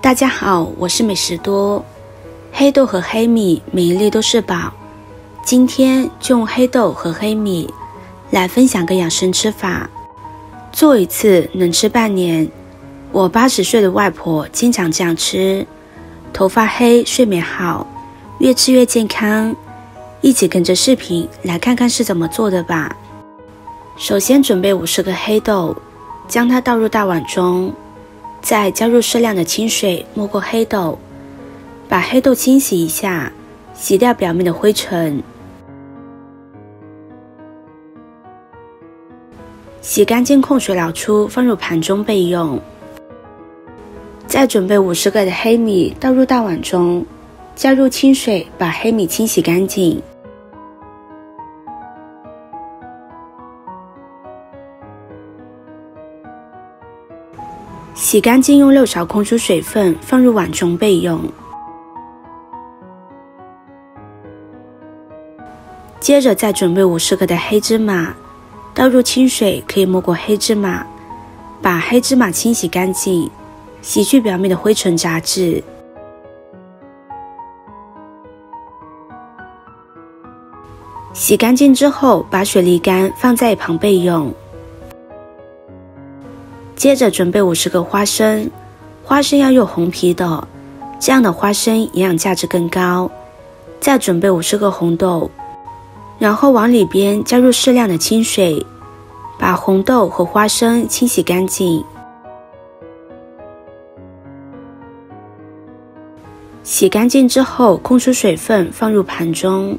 大家好，我是美食多。黑豆和黑米每一粒都是宝，今天就用黑豆和黑米来分享个养生吃法，做一次能吃半年。我80岁的外婆经常这样吃，头发黑，睡眠好，越吃越健康。一起跟着视频来看看是怎么做的吧。首先准备50个黑豆，将它倒入大碗中，再加入适量的清水没过黑豆，把黑豆清洗一下，洗掉表面的灰尘，洗干净控水舀出，放入盘中备用。再准备50个的黑米倒入大碗中，加入清水把黑米清洗干净，洗干净用漏勺控出水分，放入碗中备用。接着再准备50个的黑芝麻，倒入清水可以没过黑芝麻，把黑芝麻清洗干净，洗去表面的灰尘杂质。洗干净之后把水沥干，放在一旁备用。接着准备50个花生，花生要有红皮的，这样的花生营养价值更高。再准备50个红豆，然后往里边加入适量的清水，把红豆和花生清洗干净。洗干净之后控出水分，放入盘中。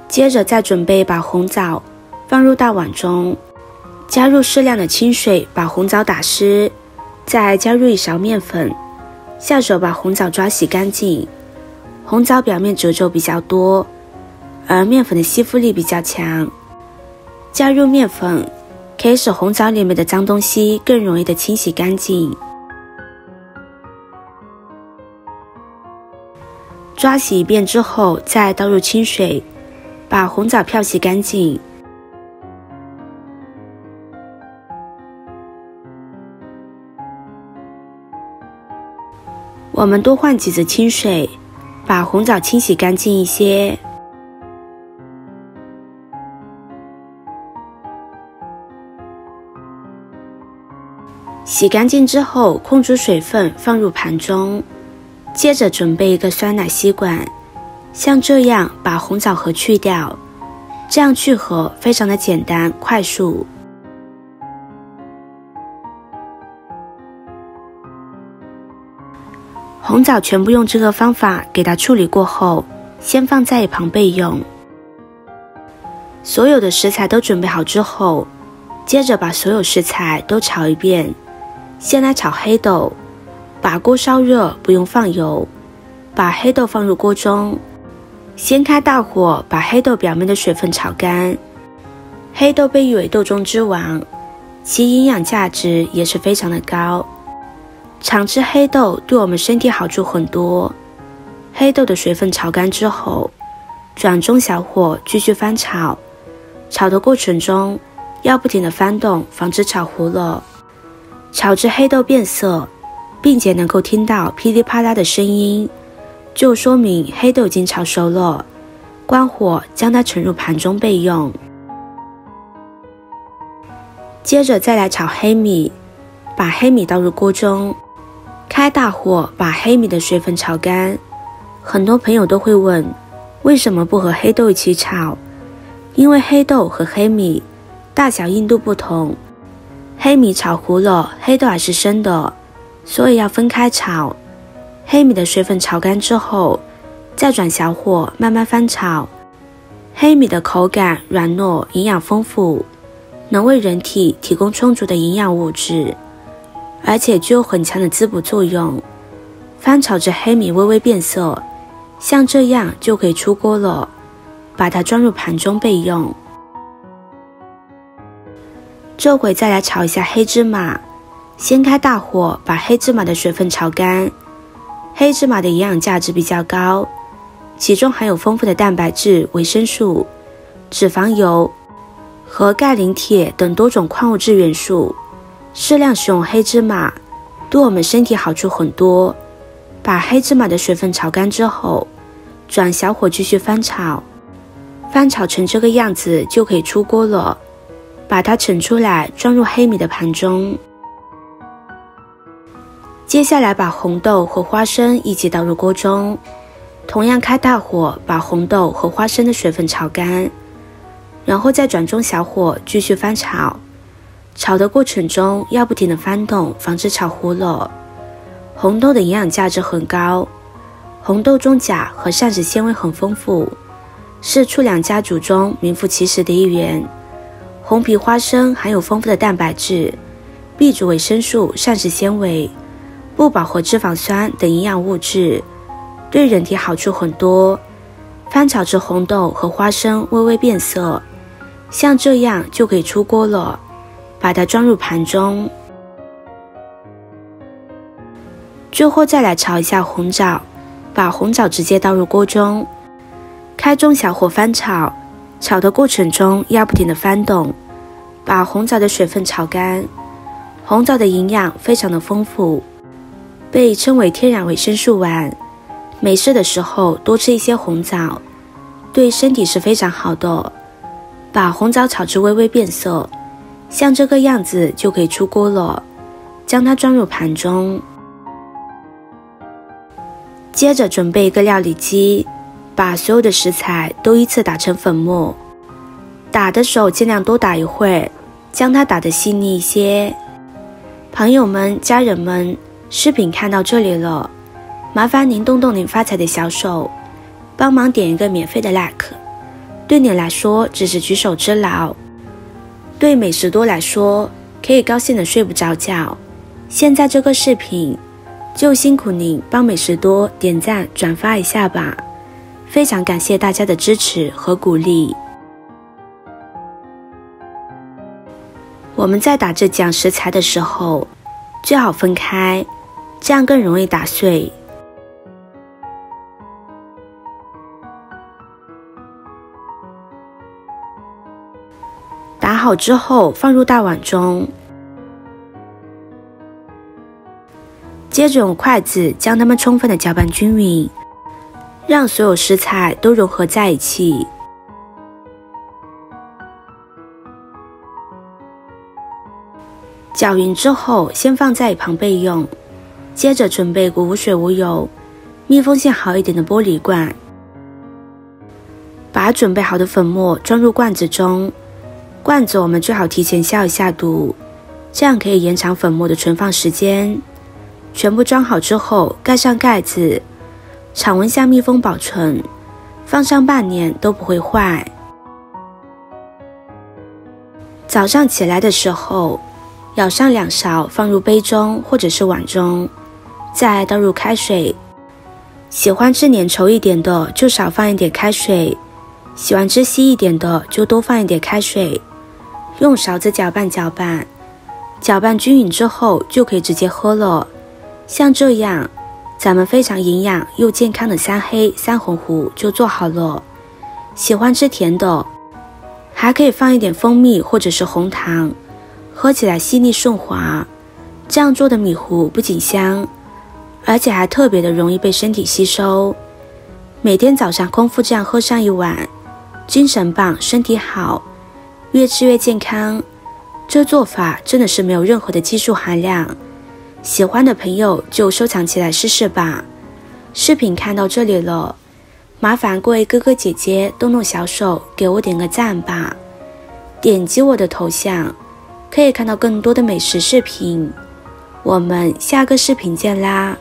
接着再准备把红枣放入大碗中，加入适量的清水，把红枣打湿，再加入1勺面粉，下手把红枣抓洗干净。红枣表面褶皱比较多，而面粉的吸附力比较强，加入面粉可以使红枣里面的脏东西更容易的清洗干净。抓洗一遍之后，再倒入清水，把红枣漂洗干净。我们多换几次清水，把红枣清洗干净一些。洗干净之后控出水分，放入盘中。接着准备一个酸奶吸管，像这样把红枣核去掉，这样去核非常的简单快速。红枣全部用这个方法给它处理过后，先放在一旁备用。所有的食材都准备好之后，接着把所有食材都炒一遍。先来炒黑豆，把锅烧热，不用放油，把黑豆放入锅中，先开大火把黑豆表面的水分炒干。黑豆被誉为豆中之王，其营养价值也是非常的高。常吃黑豆对我们身体好处很多。黑豆的水分炒干之后，转中小火继续翻炒，炒的过程中要不停的翻动，防止炒糊了。炒至黑豆变色，并且能够听到噼里啪啦的声音，就说明黑豆已经炒熟了。关火将它盛入盘中备用。接着再来炒黑米，把黑米倒入锅中，开大火把黑米的水分炒干。很多朋友都会问，为什么不和黑豆一起炒？因为黑豆和黑米大小硬度不同，黑米炒糊了，黑豆还是生的，所以要分开炒。黑米的水分炒干之后，再转小火慢慢翻炒。黑米的口感软糯，营养丰富，能为人体提供充足的营养物质，而且具有很强的滋补作用。翻炒至黑米微微变色，像这样就可以出锅了，把它装入盘中备用。这回再来炒一下黑芝麻，先开大火把黑芝麻的水分炒干。黑芝麻的营养价值比较高，其中含有丰富的蛋白质、维生素、脂肪油和钙、磷、铁等多种矿物质元素，适量使用黑芝麻，对我们身体好处很多。把黑芝麻的水分炒干之后，转小火继续翻炒，翻炒成这个样子就可以出锅了。把它盛出来，装入黑米的盘中。接下来把红豆和花生一起倒入锅中，同样开大火把红豆和花生的水分炒干，然后再转中小火继续翻炒。炒的过程中要不停地翻动，防止炒糊了。红豆的营养价值很高，红豆中钾和膳食纤维很丰富，是粗粮家族中名副其实的一员。红皮花生含有丰富的蛋白质、B 族维生素、膳食纤维、不饱和脂肪酸等营养物质，对人体好处很多。翻炒至红豆和花生微微变色，像这样就可以出锅了。把它装入盘中。最后再来炒一下红枣，把红枣直接倒入锅中，开中小火翻炒。炒的过程中要不停地翻动，把红枣的水分炒干。红枣的营养非常的丰富，被称为天然维生素丸。没事的时候多吃一些红枣，对身体是非常好的。把红枣炒至微微变色，像这个样子就可以出锅了。将它装入盘中。接着准备一个料理机，把所有的食材都依次打成粉末。打的时候尽量多打一会儿，将它打得细腻一些。朋友们、家人们，视频看到这里了，麻烦您动动您发财的小手，帮忙点一个免费的 like， 对你来说只是举手之劳，对美食多来说可以高兴的睡不着觉。现在这个视频就辛苦您帮美食多点赞转发一下吧，非常感谢大家的支持和鼓励。我们在打这几样食材的时候最好分开，这样更容易打碎。打好之后放入大碗中，接着用筷子将它们充分的搅拌均匀，让所有食材都融合在一起。搅匀之后先放在一旁备用。接着准备个无水无油、密封性好一点的玻璃罐，把准备好的粉末装入罐子中。罐子我们最好提前消一下毒，这样可以延长粉末的存放时间。全部装好之后盖上盖子，常温下密封保存，放上半年都不会坏。早上起来的时候舀上2勺放入杯中或者是碗中，再倒入开水。喜欢吃粘稠一点的就少放一点开水，喜欢吃稀一点的就多放一点开水。用勺子搅拌搅拌，搅拌均匀之后就可以直接喝了。像这样，咱们非常营养又健康的3黑3红糊就做好了。喜欢吃甜的，还可以放一点蜂蜜或者是红糖，喝起来细腻顺滑。这样做的米糊不仅香，而且还特别的容易被身体吸收。每天早上空腹这样喝上一碗，精神棒，身体好，越吃越健康。这做法真的是没有任何的技术含量，喜欢的朋友就收藏起来试试吧。视频看到这里了，麻烦各位哥哥姐姐动动小手给我点个赞吧。点击我的头像可以看到更多的美食视频，我们下个视频见啦。